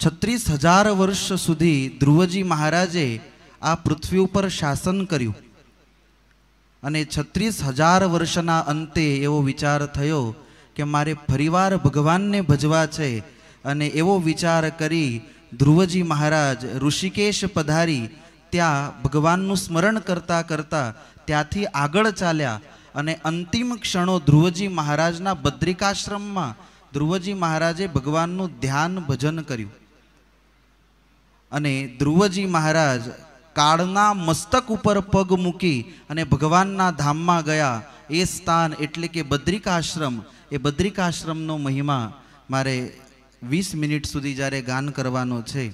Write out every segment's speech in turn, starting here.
36,000 વર્ષ સુધી ધ્રુવજી મહારાજે આ પૃથ્વી ઉપર શાસન કર્યું અને 36,000 વર્ષના અંતે એવો વિચાર થયો કે મારે ફરીવાર ભગવાનને ભજવા છે અને એવો વિચાર કરી ધ્રુવજી મહારાજ ઋષિકેશ પધારી ત્યાં ભગવાનનું સ્મરણ કરતા કરતા ત્યાંથી આગળ ચાલ્યા અને અંતિમ ક્ષણો ધ્રુવજી મહારાજના બદ્રિકાશ્રમમાં ધ્રુવજી મહારાજે ભગવાનનું ધ્યાન ભજન કર્યું અને ધ્રુવજી મહારાજ કાળના મસ્તક ઉપર પગ મૂકી અને ભગવાનના ધામમાં ગયા. એ સ્થાન એટલે કે બદ્રિકાશ્રમ. એ બદ્રિકાશ્રમનો મહિમા મારે 20 મિનિટ સુધી જ્યારે ગાન કરવાનો છે.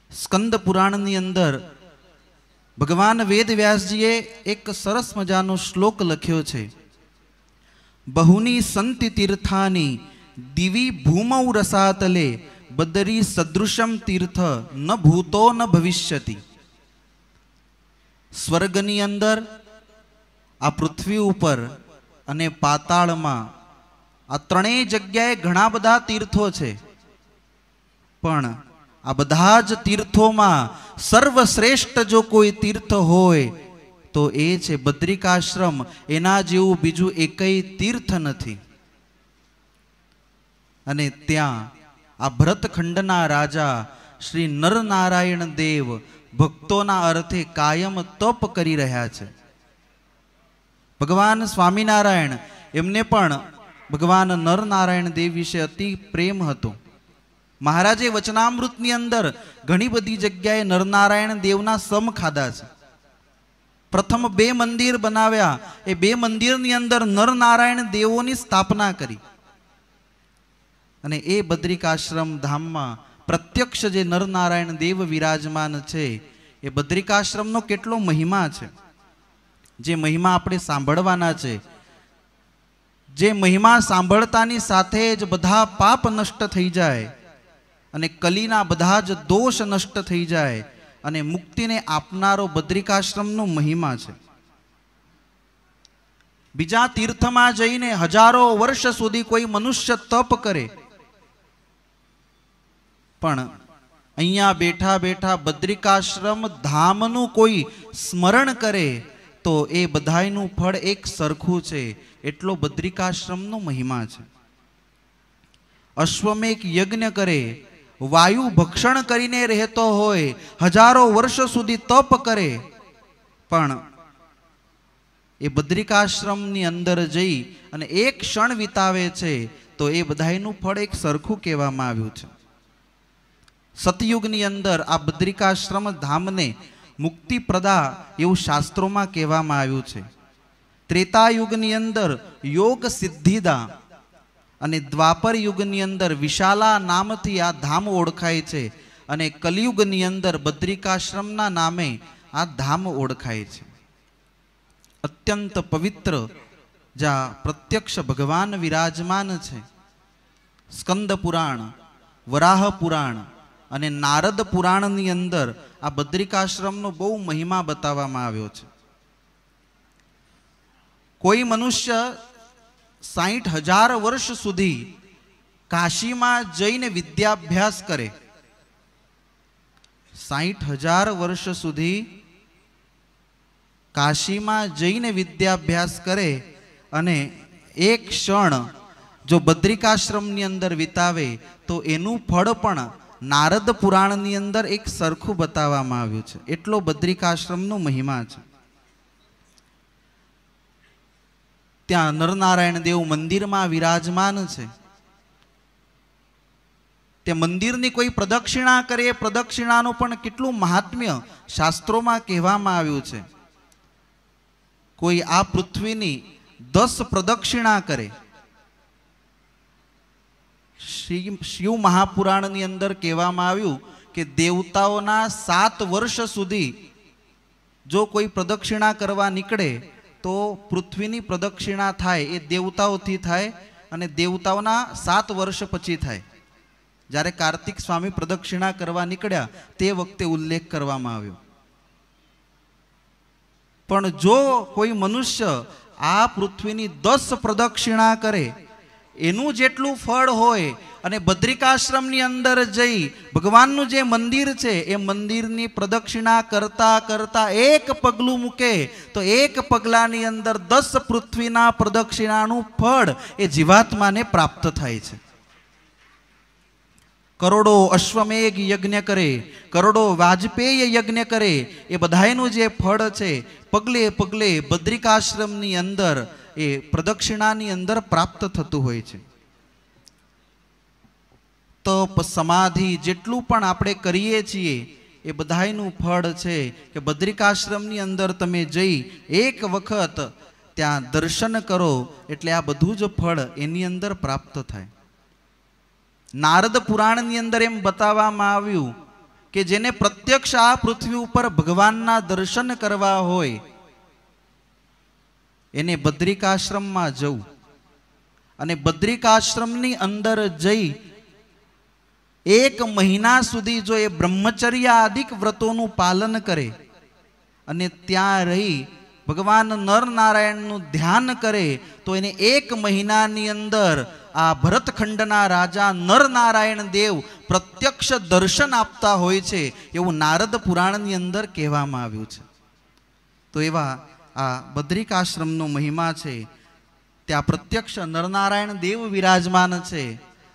સ્કંદ પુરાણની અંદર ભગવાન વેદ વ્યાસજીએ એક સરસ મજાનો શ્લોક લખ્યો છે. બહુની સંતિ તીર્થાની દિવી ભૂમૌ રસાતલે બદરી સદૃશમ તીર્થ ન ભૂતો ન ભવિષ્યતિ. સ્વર્ગની અંદર, આ પૃથ્વી ઉપર અને પાતાળમાં આ ત્રણેય જગ્યાએ ઘણા બધા તીર્થો છે, પણ આ બધા જ તીર્થોમાં સર્વશ્રેષ્ઠ જો કોઈ તીર્થ હોય તો એ છે બદ્રિકાશ્રમ. એના જેવું બીજું એકેય તીર્થ નથી. અને ત્યાં આ ભરતખંડના રાજા શ્રી નરનારાયણ દેવ ભક્તોના અર્થે કાયમ તપ કરી રહ્યા છે. ભગવાન સ્વામિનારાયણ એમને પણ ભગવાન નરનારાયણ દેવ વિશે અતિ પ્રેમ હતો. મહારાજે વચનામૃતની અંદર ઘણી બધી જગ્યાએ નરનારાયણ દેવના સમ ખાધા છે. પ્રથમ 2 મંદિર બનાવ્યા. એ 2 મંદિરની અંદર નરનારાયણ દેવોની સ્થાપના કરી અને એ બદ્રિકાશ્રમ ધામમાં પ્રત્યક્ષ જે નરનારાયણ દેવ વિરાજમાન છે, એ બદ્રિકાશ્રમનો કેટલો મહિમા છે, જે મહિમા આપણે સાંભળવાના છે. જે મહિમા સાંભળતાની સાથે જ બધા પાપ નષ્ટ થઈ જાય અને કલીના બધા જ દોષ નષ્ટ થઈ જાય અને મુક્તિને આપનારો બદ્રિકાશ્રમનો મહિમા છે. બીજા તીર્થમાં જઈને હજારો વર્ષ સુધી કોઈ મનુષ્ય તપ કરે, પણ અહીંયા બેઠા બેઠા બદ્રિકાશ્રમ ધામનું કોઈ સ્મરણ કરે તો એ બધાયનું ફળ એક સરખું છે. એટલો બદ્રિકાશ્રમનો મહિમા છે. અશ્વમેઘ યજ્ઞ કરે, વાયુ ભક્ષણ કરીને રહેતો હોય, હજારો વર્ષ સુધી તપ કરે, પણ એ બદ્રિકાશ્રમની અંદર જઈ અને એક ક્ષણ વિતાવે છે તો એ બધાયનું ફળ એક સરખું કહેવામાં આવ્યું છે. સતયુગની અંદર આ બદ્રિકાશ્રમ ધામને મુક્તિપ્રદા એવું શાસ્ત્રોમાં કહેવામાં આવ્યું છે. ત્રેતાયુગની અંદર યોગ સિદ્ધિદા અને દ્વાપર યુગની અંદર વિશાલા નામથી આ ધામ ઓળખાય છે અને કલિયુગની અંદર બદ્રિકાશ્રમના નામે આ ધામ ઓળખાય છે. અત્યંત પવિત્ર જ્યાં પ્રત્યક્ષ ભગવાન વિરાજમાન છે. સ્કંદ પુરાણ, વરાહ પુરાણ અને નારદ પુરાણની અંદર આ બદ્રિકાશ્રમનો બહુ મહિમા બતાવવામાં આવ્યો છે. કોઈ મનુષ્ય 60,000 વર્ષ સુધી કાશીમાં જઈને વિદ્યાભ્યાસ કરે, 60,000 વર્ષ સુધી કાશીમાં જઈને વિદ્યાભ્યાસ કરે અને એક ક્ષણ જો બદ્રિકાશ્રમની અંદર વિતાવે તો એનું ફળ પણ નારદ પુરાણની અંદર એક સરખું બતાવવામાં આવ્યું છે. એટલો બદ્રિકાશ્રમનો મહિમા છે. ત્યાં નરનારાયણ દેવ મંદિરમાં વિરાજમાન છે. તે મંદિરની કોઈ પ્રદક્ષિણા કરે, એ પ્રદક્ષિણાનું પણ કેટલું મહાત્મ્ય શાસ્ત્રોમાં કહેવામાં આવ્યું છે. કોઈ આ પૃથ્વીની 10 પ્રદક્ષિણા કરે, શિવ મહાપુરાણની અંદર કહેવામાં આવ્યું કે દેવતાઓના 7 વર્ષ સુધી જો કોઈ પ્રદક્ષિણા કરવા નીકળે તો પૃથ્વીની પ્રદક્ષિણા થાય એ દેવતાઓથી થાય અને દેવતાઓના 7 વર્ષ પછી થાય. જ્યારે કાર્તિક સ્વામી પ્રદક્ષિણા કરવા નીકળ્યા તે વખતે ઉલ્લેખ કરવામાં આવ્યો. પણ જો કોઈ મનુષ્ય આ પૃથ્વીની 10 પ્રદક્ષિણા કરે, એનું જેટલું ફળ હોય અને બદ્રિકાશ્રમની અંદર જઈ ભગવાનનું જે મંદિર છે એ મંદિરની પ્રદક્ષિણા કરતા કરતા એક પગલું મૂકે તો એક પગલાની અંદર 10 પૃથ્વીના પ્રદક્ષિણાનું ફળ એ જીવાત્માને પ્રાપ્ત થાય છે. કરોડો અશ્વમેઘ યજ્ઞ કરે, કરોડો વાજપેય યજ્ઞ કરે, એ બધાયનું જે ફળ છે પગલે પગલે બદ્રિકાશ્રમની અંદર એ પ્રદક્ષિણાની અંદર પ્રાપ્ત થતું હોય છે. તપ સમાધિ જેટલું પણ આપણે કરીએ છીએ એ બધાયનું ફળ છે કે બદ્રિકાશ્રમની અંદર તમે જઈ એક વખત ત્યાં દર્શન કરો એટલે આ બધું જ ફળ એની અંદર પ્રાપ્ત થાય. નારદ પુરાણની અંદર એમ બતાવવામાં આવ્યું કે જેને પ્રત્યક્ષ આ પૃથ્વી ઉપર ભગવાનના દર્શન કરવા હોય એને બદ્રિકાશ્રમમાં જવું અને બદ્રિકાશ્રમની અંદર જઈ 1 મહિના સુધી જો એ બ્રહ્મચર્ય આદિક વ્રતોનું પાલન કરે અને ત્યાં રહી ભગવાન નરનારાયણનું ધ્યાન કરે તો એને 1 મહિનાની અંદર આ ભરતખંડના રાજા નરનારાયણ દેવ પ્રત્યક્ષ દર્શન આપતા હોય છે એવું નારદ પુરાણની અંદર કહેવામાં આવ્યું છે. તો એવા આ બદ્રિકાશ્રમનો મહિમા છે. ત્યાં પ્રત્યક્ષ નરનારાયણ દેવ વિરાજમાન છે.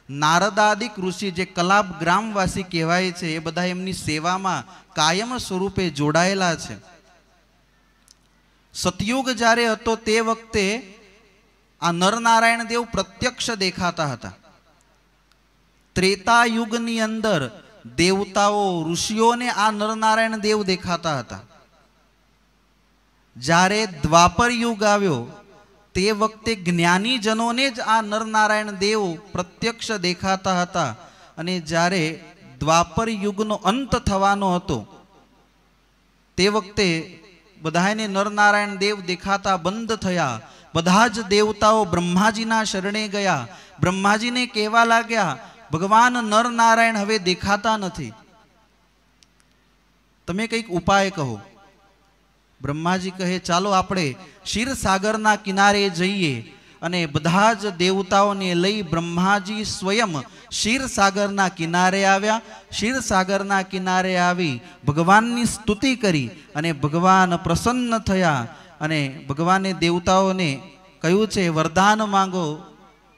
નારદાદિક ઋષિ જે કલાપ ગ્રામવાસી કહેવાય છે એ બધા એમની સેવામાં કાયમ સ્વરૂપે જોડાયેલા છે. સતયુગ જ્યારે હતો તે વખતે આ નરનારાયણ દેવ પ્રત્યક્ષ દેખાતા હતા. ત્રેતા યુગની અંદર દેવતાઓ ઋષિઓને આ નરનારાયણ દેવ દેખાતા હતા. જ્યારે દ્વાપર યુગ આવ્યો તે વખતે જ્ઞાનીજનોને જ આ નરનારાયણ દેવ પ્રત્યક્ષ દેખાતા હતા. અને જ્યારે દ્વાપર યુગનો અંત થવાનો હતો તે વખતે બધાને નરનારાયણ દેવ દેખાતા બંધ થયા. બધા જ દેવતાઓ બ્રહ્માજીના શરણે ગયા. બ્રહ્માજીને કહેવા લાગ્યા ભગવાન નરનારાયણ હવે દેખાતા નથી, તમે કંઈક ઉપાય કહો. બ્રહ્માજી કહે ચાલો આપણે ક્ષીરસાગરના કિનારે જઈએ. અને બધા જ દેવતાઓને લઈ બ્રહ્માજી સ્વયં ક્ષીરસાગરના કિનારે આવ્યા. ક્ષીરસાગરના કિનારે આવી ભગવાનની સ્તુતિ કરી અને ભગવાન પ્રસન્ન થયા અને ભગવાને દેવતાઓને કહ્યું છે વરદાન માંગો.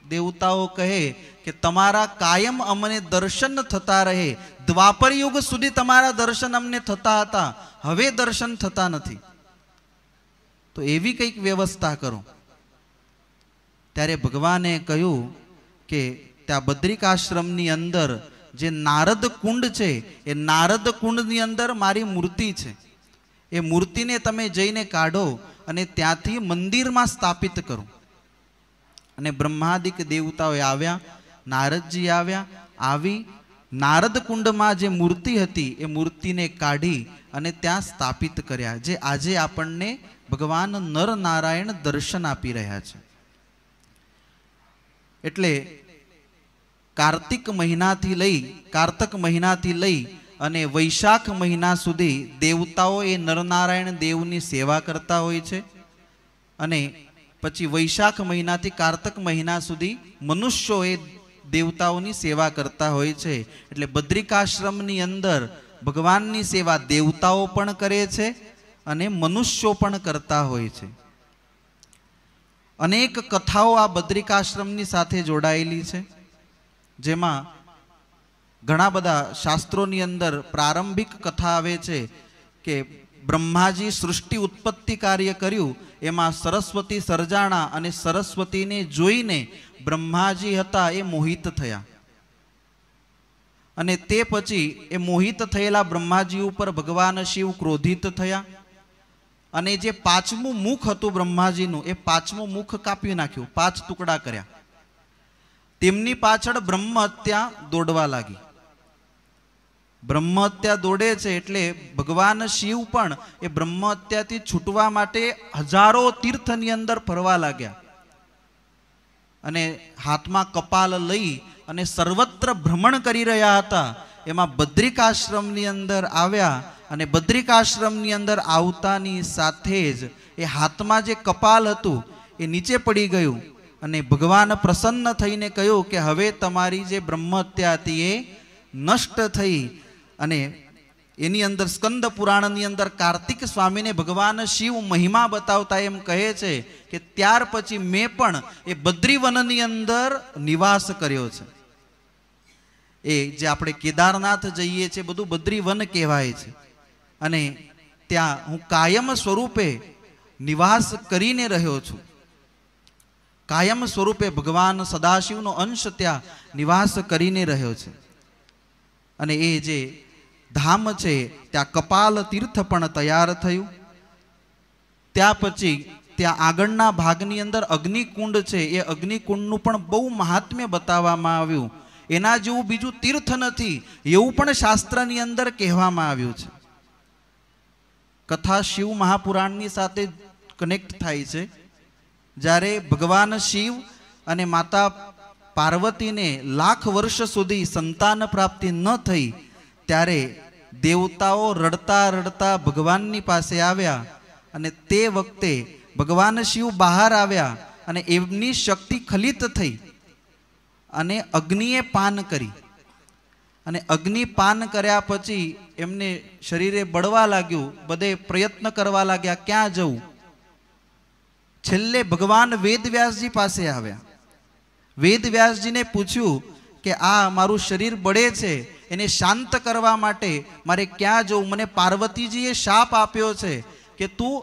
દેવતાઓ કહે કે તમારા કાયમ અમને દર્શન થતા રહે. દ્વાપર યુગ સુધી તમારા દર્શન અમને થતા હતા, હવે દર્શન થતા નથી, તો એવી કંઈક વ્યવસ્થા કરો. ત્યારે ભગવાને કહ્યું કે ત્યાં બદ્રિકાશ્રમની અંદર જે નારદ કુંડ છે એ નારદ કુંડની અંદર મારી મૂર્તિ છે. એ મૂર્તિને તમે જઈને કાઢો અને ત્યાંથી મંદિરમાં સ્થાપિત કરો. અને બ્રહ્માદિક દેવતાઓ આવ્યા, નારદજી આવ્યા. આવી નારદ કુંડમાં જે મૂર્તિ હતી એ મૂર્તિને કાઢી અને ત્યાં સ્થાપિત કર્યા, જે આજે આપણને ભગવાન નરનારાયણ દર્શન આપી રહ્યા છે. એટલે કાર્તિક મહિનાથી લઈ અને વૈશાખ મહિના સુધી દેવતાઓ એ નરનારાયણ દેવની સેવા કરતા હોય છે. અને પછી વૈશાખ મહિનાથી કાર્તક મહિના સુધી મનુષ્યો એ દેવતાઓની સેવા કરતા હોય છે. એટલે બદ્રિકાશ્રમની અંદર ભગવાનની સેવા દેવતાઓ પણ કરે છે અને મનુષ્યો પણ કરતા હોય છે. અનેક કથાઓ આ બદ્રિકાશ્રમની સાથે જોડાયેલી છે, જેમાં ઘણા બધા શાસ્ત્રોની અંદર પ્રારંભિક કથા આવે છે કે બ્રહ્માજી સૃષ્ટિ ઉત્પત્તિ કાર્ય કર્યું, એમાં સરસ્વતી સર્જાણા અને સરસ્વતીને જોઈને બ્રહ્માજી હતા એ મોહિત થયા. અને તે પછી એ મોહિત થયેલા બ્રહ્માજી ઉપર ભગવાન શિવ ક્રોધિત થયા અને જે 5મું મુખ હતું બ્રહ્માજીનું એ 5મું મુખ કાપી નાખ્યું, 5 ટુકડા કર્યા. તેમની પાછળ બ્રહ્મ હત્યા દોડવા લાગી. બ્રહ્મ હત્યા દોડે છે એટલે ભગવાન શિવ પણ એ બ્રહ્મ હત્યાથી છૂટવા માટે હજારો તીર્થની અંદર ફરવા લાગ્યા અને હાથમાં કપાલ લઈ અને સર્વત્ર ભ્રમણ કરી રહ્યા હતા. એમાં બદ્રિકાશ્રમની અંદર આવ્યા અને બદ્રિકાશ્રમની અંદર આવતાની સાથે જ એ હાથમાં જે કપાલ હતું એ નીચે પડી ગયું અને ભગવાન પ્રસન્ન થઈને કહ્યું કે હવે તમારી જે બ્રહ્મ હત્યા હતી એ નષ્ટ થઈ. અને એની અંદર સ્કંદ પુરાણની અંદર કાર્તિક સ્વામીને ભગવાન શિવ મહિમા બતાવતા એમ કહે છે કે ત્યાર પછી મેં પણ એ બદ્રીવનની અંદર નિવાસ કર્યો છે. એ જે આપણે કેદારનાથ જઈએ છીએ બધું બદ્રીવન કહેવાય છે. અને ત્યાં હું કાયમ સ્વરૂપે નિવાસ કરીને રહ્યો છું. કાયમ સ્વરૂપે ભગવાન સદાશિવનો અંશ ત્યાં નિવાસ કરીને રહ્યો છે. અને એ જે ધામ છે ત્યાં કપાલ તીર્થ પણ તૈયાર થયું. ત્યાં પછી ત્યાં આગળના ભાગની અંદર અગ્નિકુંડ છે. એ અગ્નિકુંડનું પણ બહુ મહાત્મ્ય બતાવવામાં આવ્યું. એના જેવું બીજું તીર્થ નથી એવું પણ શાસ્ત્રની અંદર કહેવામાં આવ્યું છે. કથા શિવ મહાપુરાણની સાથે કનેક્ટ થાય છે. જ્યારે ભગવાન શિવ અને માતા પાર્વતીને લાખ વર્ષ સુધી સંતાન પ્રાપ્તિ ન થઈ ત્યારે દેવતાઓ રડતા રડતા ભગવાનની પાસે આવ્યા. અને તે વખતે ભગવાન શિવ બહાર આવ્યા અને એમની શક્તિ ખલિત થઈ અને અગ્નિએ પાન કરી. અને અગ્નિ પાન કર્યા પછી એમને શરીરે બળવા લાગ્યું. બધે પ્રયત્ન કરવા લાગ્યા ક્યાં જવું. છેલ્લે ભગવાન વેદવ્યાસજી પાસે આવ્યા. વેદવ્યાસજીને પૂછ્યું કે આ મારું શરીર બળે છે એને શાંત કરવા માટે મારે ક્યાં જવું. મને પાર્વતીજીએ શાપ આપ્યો છે કે તું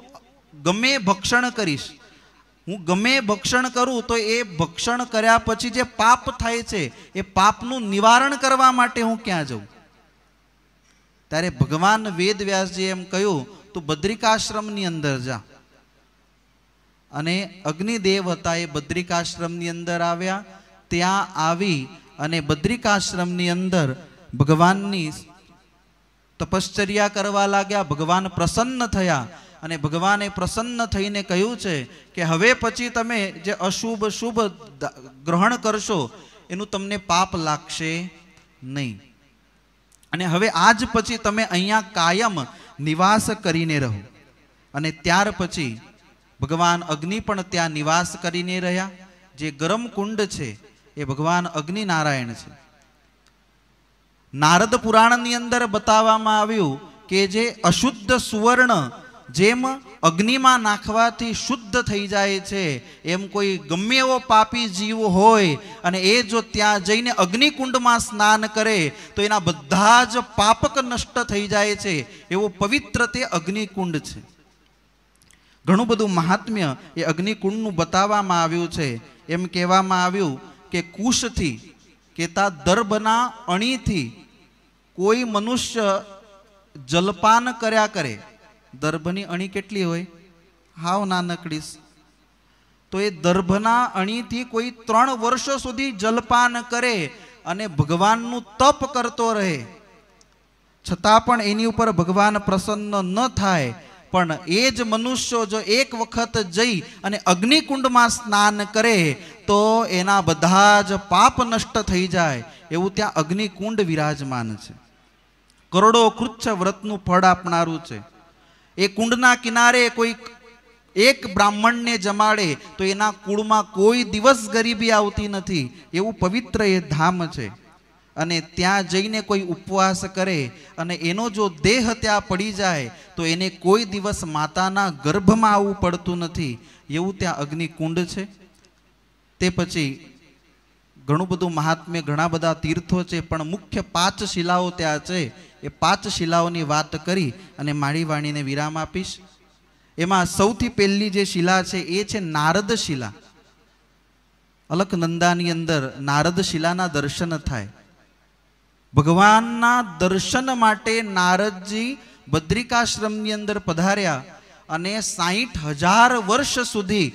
ગમે ભક્ષણ કરીશ. હું ગમે ભક્ષણ કરું તો એ ભક્ષણ કર્યા પછી જે પાપ થાય છે એ પાપનું નિવારણ કરવા માટે હું ક્યાં જઉં. ત્યારે ભગવાન વેદવ્યાસજી એમ કહ્યું તું બદ્રિકાશ્રમની અંદર જા. અને અગ્નિદેવ હતા એ બદ્રિકાશ્રમની અંદર આવ્યા. ત્યાં આવી અને બદ્રિકાશ્રમની અંદર ભગવાનની તપશ્ચર્યા કરવા લાગ્યા. ભગવાન પ્રસન્ન થયા અને ભગવાને પ્રસન્ન થઈને કહ્યું છે કે હવે પછી તમે જે અશુભ શુભ ગ્રહણ કરશો એનું તમને પાપ લાગશે નહીં. અને હવે આજ પછી તમે અહીંયા કાયમ નિવાસ કરીને રહો. અને ત્યાર પછી ભગવાન અગ્નિ પણ ત્યાં નિવાસ કરીને રહ્યા. જે ગરમ કુંડ છે એ ભગવાન અગ્નિ નારાયણ છે. નારદ પુરાણની અંદર બતાવવામાં આવ્યું કે જે અશુદ્ધ સુવર્ણ જેમ અગ્નિમાં નાખવાથી શુદ્ધ થઈ જાય છે એમ કોઈ ગમે એવો પાપી જીવ હોય અને એ જો ત્યાં જઈને અગ્નિકુંડમાં સ્નાન કરે તો એના બધા જ પાપક નષ્ટ થઈ જાય છે. એવો પવિત્ર તે અગ્નિકુંડ છે. ઘણું બધું મહાત્મ્ય એ અગ્નિકુંડનું બતાવવામાં આવ્યું છે. એમ કહેવામાં આવ્યું કે કુશથી કેતા દર્ભના અણીથી કોઈ મનુષ્ય જલપાન કર્યા કરે. દર્ભની અણી કેટલી હોય? હાવ નાનકડી. તો એ દર્ભના અણીથી કોઈ 3 વર્ષો સુધી જલપાન કરે અને ભગવાનનું તપ કરતો રહે છતાં પણ એની ઉપર ભગવાન પ્રસન્ન ન થાય. પણ એ જ મનુષ્યો જો એક વખત જઈ અને અગ્નિકુંડમાં સ્નાન કરે તો એના બધા જ પાપ નષ્ટ થઈ જાય. એવું ત્યાં અગ્નિકુંડ વિરાજમાન છે. કરોડો કૃચ્છ વ્રતનું ફળ આપનારું છે. એ કુંડના કિનારે કોઈ એક બ્રાહ્મણને જમાડે તો એના કુળમાં કોઈ દિવસ ગરીબી આવતી નથી. એવું પવિત્ર એ ધામ છે. અને ત્યાં જઈને કોઈ ઉપવાસ કરે અને એનો જો દેહ ત્યાં પડી જાય તો એને કોઈ દિવસ માતાના ગર્ભમાં આવવું પડતું નથી. એવું ત્યાં અગ્નિકુંડ છે. તે પછી ઘણું બધું મહાત્મ્ય, ઘણા બધા તીર્થો છે, પણ મુખ્ય 5 શિલાઓ ત્યાં છે. એ 5 શિલાઓની વાત કરી અને મારી વાણીને વિરામ આપીશ. એમાં સૌથી પહેલી જે શિલા છે એ છે નારદ શિલા. અલકનંદાની અંદર નારદ શિલાના દર્શન થાય. ભગવાનના દર્શન માટે નારદજી બદ્રિકાશ્રમની અંદર પધાર્યા અને 60,000 વર્ષ સુધી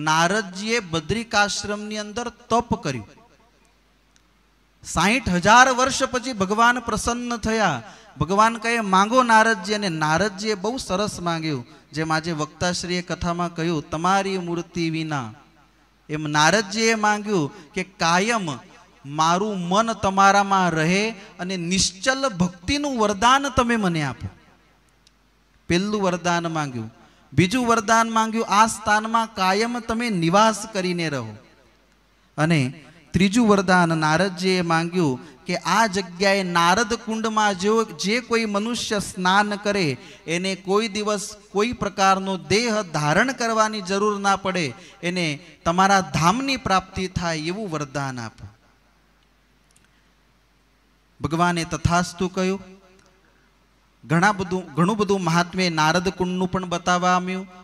નારદજીએ બદ્રિકાશ્રમની અંદર તપ કર્યું. 60,000 વર્ષ પછી ભગવાન પ્રસન્ન થયા. ભગવાન કહે માંગો નારદજી. અને નારદજીએ બહુ સરસ માંગ્યું. જેમ આજે વક્તાશ્રીએ કથામાં કહ્યું તમારી મૂર્તિ વિના, એમ નારદજીએ માંગ્યું કે કાયમ મારું મન તમારામાં રહે અને નિશ્ચલ ભક્તિનું વરદાન તમે મને આપો. પહેલું વરદાન માંગ્યું. બીજું વરદાન માંગ્યું આ સ્થાનમાં કાયમ તમે નિવાસ કરીને રહો. અને ત્રીજું વરદાન નારદજીએ માંગ્યું કે આ જગ્યાએ નારદ કુંડમાં જે કોઈ મનુષ્ય સ્નાન કરે એને કોઈ દિવસ કોઈ પ્રકારનો દેહ ધારણ કરવાની જરૂર ના પડે, એને તમારા ધામની પ્રાપ્તિ થાય એવું વરદાન આપો. ભગવાને તથાસ્તુ કહ્યું. ઘણું બધું મહાત્મ્ય નારદ કુંડનું પણ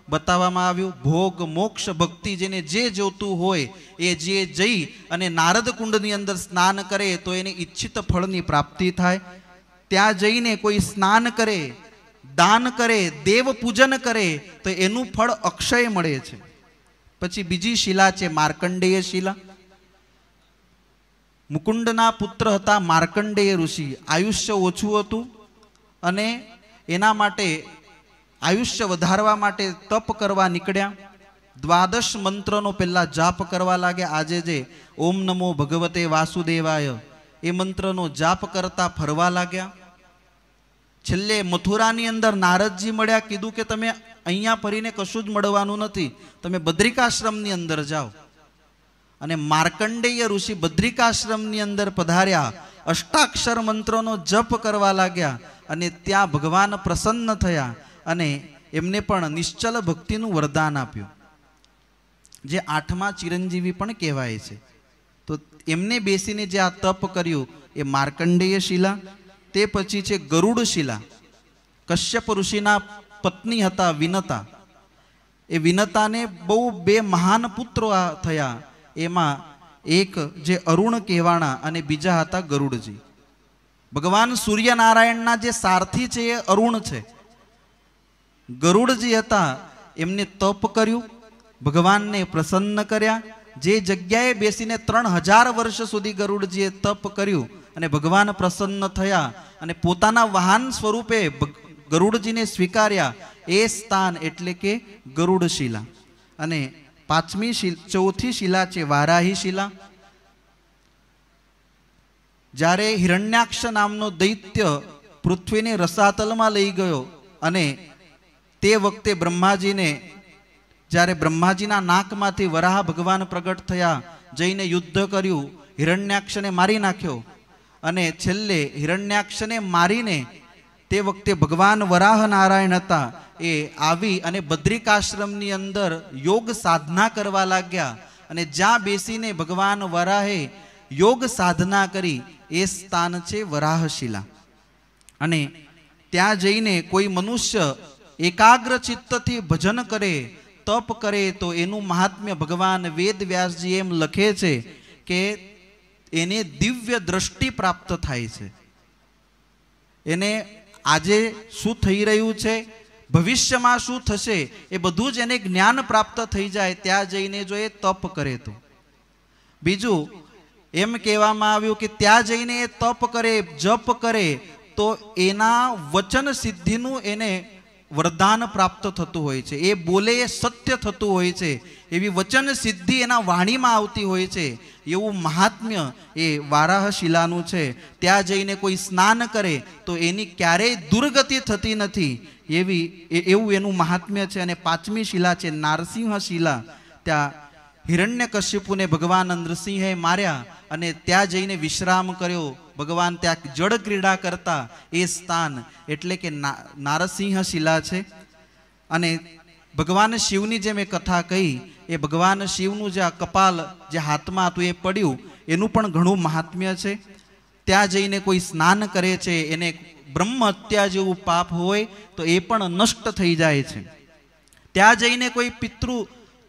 બતાવવામાં આવ્યું. ભોગ મોક્ષ ભક્તિ જેને જે જોતું હોય એ જે જઈ અને નારદ કુંડની અંદર સ્નાન કરે તો એને ઈચ્છિત ફળની પ્રાપ્તિ થાય. ત્યાં જઈને કોઈ સ્નાન કરે, દાન કરે, દેવ પૂજન કરે તો એનું ફળ અક્ષય મળે છે. પછી બીજી શિલા છે માર્કંડેય શિલા. મુકુંડના પુત્ર હતા માર્કંડેય ઋષિ. આયુષ્ય ઓછું હતું અને એના માટે આયુષ્ય વધારવા માટે તપ કરવા નીકળ્યા. 12 મંત્રનો પહેલા જાપ કરવા લાગ્યા. આજે જે ઓમ નમો ભગવતે વાસુદેવાય એ મંત્રનો જાપ કરતા ફરવા લાગ્યા. છેલ્લે મથુરાની અંદર નારદજી મળ્યા. કીધું કે તમે અહીંયા ફરીને કશું જ મળવાનું નથી, તમે બદ્રિકાશ્રમની અંદર જાઓ. અને માર્કંડેય ઋષિ બદ્રિકાશ્રમની અંદર પધાર્યા. અષ્ટાક્ષર મંત્રોનો જપ કરવા લાગ્યા અને ત્યાં ભગવાન પ્રસન્ન થયા અને એમને પણ નિશ્ચલ ભક્તિનું વરદાન આપ્યું, જે 8મા ચિરંજીવી પણ કહેવાય છે. તો એમને બેસીને જે આ તપ કર્યું એ માર્કંડેય શિલા. તે પછી છે ગરુડ શિલા. કશ્યપ ઋષિના પત્ની હતા વિનતા. એ વિનતાને બહુ 2 મહાન પુત્રો થયા. એમાં એક જે અરુણ કહેવાણા અને બીજા હતા ગરુડજી. ભગવાન સૂર્યનારાયણના જે સારથી છે એ અરુણ છે. ગરુડજી હતા, એમને તપ કર્યું, ભગવાનને પ્રસન્ન કર્યા. જે જગ્યાએ બેસીને 3000 વર્ષ સુધી ગરુડજીએ તપ કર્યું અને ભગવાન પ્રસન્ન થયા અને પોતાના વાહન સ્વરૂપે ગરુડજીને સ્વીકાર્યા, એ સ્થાન એટલે કે ગરુડ શિલા. અને ચોથી શિલા છે વારાહી શિલા. જ્યારે હિરણ્યાક્ષ નામનો દૈત્ય પૃથ્વીને રસાતલમાં લઈ ગયો અને તે વખતે બ્રહ્માજીને, જ્યારે બ્રહ્માજીના નાકમાંથી વરાહ ભગવાન પ્રગટ થયા, જઈને યુદ્ધ કર્યું, હિરણ્યાક્ષને મારી નાખ્યો. અને છેલ્લે હિરણ્યાક્ષને મારીને તે વખતે ભગવાન વરાહ નારાયણ હતા, એ આવી અને બદ્રિકાશ્રમની અંદર યોગ સાધના કરવા લાગ્યા. અને જ્યાં બેસીને ભગવાન વરાહે યોગ સાધના કરી એ સ્થાન છે વરાહશિલા. અને ત્યાં જઈને કોઈ મનુષ્ય એકાગ્ર ચિત્તથી ભજન કરે, તપ કરે તો એનું મહાત્મ્ય ભગવાન વેદ વ્યાસજી એમ લખે છે કે એને દિવ્ય દ્રષ્ટિ પ્રાપ્ત થાય છે. એને આજે શું થઈ રહ્યું છે, ભવિષ્યમાં શું થશે, એ બધું જ એને જ્ઞાન પ્રાપ્ત થઈ જાય ત્યાં જઈને જો એ તપ કરે તો. બીજું એમ કહેવામાં આવ્યું કે ત્યાં જઈને એ તપ કરે, જપ કરે તો એના વચન સિદ્ધિનું એને વરદાન પ્રાપ્ત થતું હોય છે. એ બોલે એ સત્ય થતું હોય છે, એવી વચન સિદ્ધિ એના વાણીમાં આવતી હોય છે. એવું મહાત્મ્ય એ વારાહ શિલાનું છે. ત્યાં જઈને કોઈ સ્નાન કરે તો એની ક્યારેય દુર્ગતિ થતી નથી, એવું એનું મહાત્મ્ય છે. અને 5મી શિલા છે નારસિંહ શિલા. ત્યાં હિરણ્યકશ્યપુને ભગવાન નૃસિંહે માર્યા અને ત્યાં જઈને વિશ્રામ કર્યો. ભગવાન ત્યાં જળ ક્રીડા કરતા એ સ્થાન એટલે કે નારસિંહ શિલા છે. અને ભગવાન શિવની જે મેં કથા કહી, એ ભગવાન શિવનું જે આ કપાલ જે હાથમાં હતું એ પડ્યું, એનું પણ ઘણું મહાત્મ્ય છે. ત્યાં જઈને કોઈ સ્નાન કરે છે, એને બ્રહ્મ હત્યા જેવું પાપ હોય તો એ પણ નષ્ટ થઈ જાય છે. ત્યાં જઈને કોઈ પિતૃ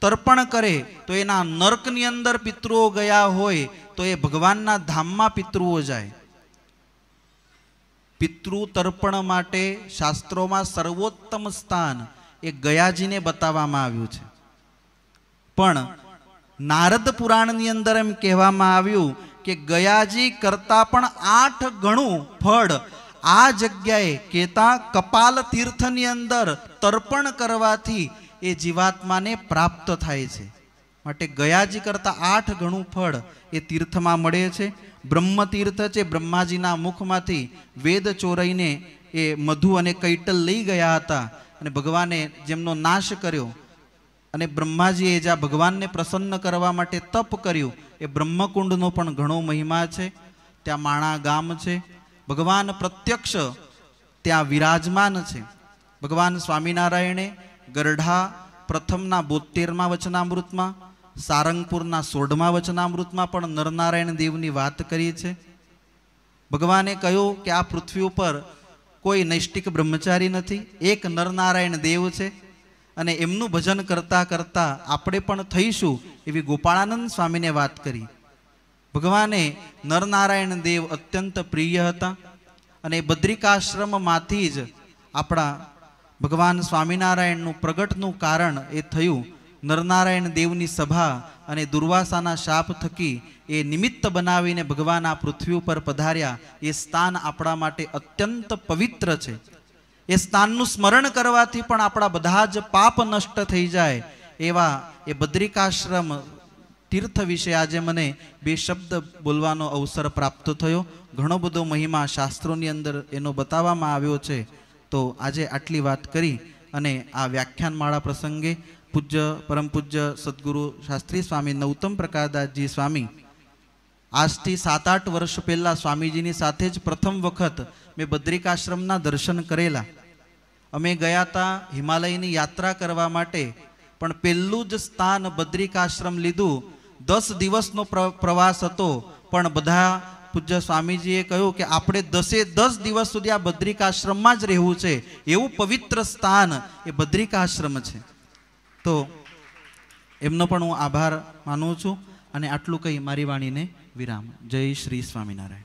તર્પણ કરે તો એના નર્કની અંદર પિતૃઓ ગયા હોય તો એ ભગવાનના ધામમાં પિતૃઓ જાય. પિતૃ તર્પણ માટે શાસ્ત્રોમાં સર્વોત્તમ સ્થાન એ ગયાજીને બતાવવામાં આવ્યું છે. પણ નારદ પુરાણની અંદર એમ કહેવામાં આવ્યું કે ગયાજી કરતા પણ 8 ગણું ફળ આ જગ્યાએ કેતા કપાલ તીર્થની અંદર તર્પણ કરવાથી એ જીવાત્માને પ્રાપ્ત થાય છે. માટે ગયાજી કરતા 8 ગણું ફળ એ તીર્થમાં મળે છે. બ્રહ્મ તીર્થ છે, બ્રહ્માજીના મુખમાંથી વેદ ચોરાઈને એ મધુ અને કૈટલ લઈ ગયા હતા અને ભગવાને જેમનો નાશ કર્યો અને બ્રહ્માજીએ જ્યાં ભગવાનને પ્રસન્ન કરવા માટે તપ કર્યું એ બ્રહ્મકુંડનો પણ ઘણો મહિમા છે. ત્યાં માણા ગામ છે. ભગવાન પ્રત્યક્ષ ત્યાં વિરાજમાન છે. ભગવાન સ્વામિનારાયણે ગરઢા પ્રથમના 72મા વચનામૃતમાં, સારંગપુરના 16મા વચનામૃતમાં પણ નરનારાયણ દેવની વાત કરી છે. ભગવાને કહ્યું કે આ પૃથ્વી ઉપર કોઈ નૈષ્ટિક બ્રહ્મચારી નથી, એક નરનારાયણ દેવ છે અને એમનું ભજન કરતાં કરતાં આપણે પણ થઈશું એવી ગોપાળાનંદ સ્વામીને વાત કરી. ભગવાને નરનારાયણ દેવ અત્યંત પ્રિય હતા અને બદ્રિકાશ્રમમાંથી જ આપણા ભગવાન સ્વામિનારાયણનું પ્રગટનું કારણ એ થયું. નરનારાયણ દેવની સભા અને દુર્વાસાના શાપ થકી એ નિમિત્ત બનાવીને ભગવાન આ પૃથ્વી ઉપર પધાર્યા. એ સ્થાન આપણા માટે અત્યંત પવિત્ર છે. એ સ્થાનનું સ્મરણ કરવાથી પણ આપણા બધા જ પાપ નષ્ટ થઈ જાય એવા એ બદ્રિકાશ્રમ તીર્થ વિશે આજે મને 2 શબ્દ બોલવાનો અવસર પ્રાપ્ત થયો. ઘણો બધો મહિમા શાસ્ત્રોની અંદર એનો બતાવવામાં આવ્યો છે. તો આજે આટલી વાત કરી અને આ વ્યાખ્યાનમાળા પ્રસંગે પૂજ્ય પરમ પૂજ્ય સદગુરુ શાસ્ત્રી સ્વામી નૌતમ પ્રકાશદાસજી સ્વામી આજથી 7-8 વર્ષ પહેલાં સ્વામીજીની સાથે જ પ્રથમ વખત મેં બદ્રિકાશ્રમના દર્શન કરેલા. અમે ગયા હતા હિમાલયની યાત્રા કરવા માટે, પણ પહેલું જ સ્થાન બદ્રિકાશ્રમ લીધું. 10 દિવસનો પ્રવાસ હતો, પણ બધા પૂજ્ય સ્વામીજીએ કહ્યું કે આપણે 10 દિવસ સુધી આ બદ્રિકાશ્રમમાં જ રહેવું છે. એવું પવિત્ર સ્થાન એ બદ્રિકાશ્રમ છે. તો એમનો પણ હું આભાર માનું છું અને આટલું કહી મારી વાણીને વિરામ. જય શ્રી સ્વામિનારાયણ.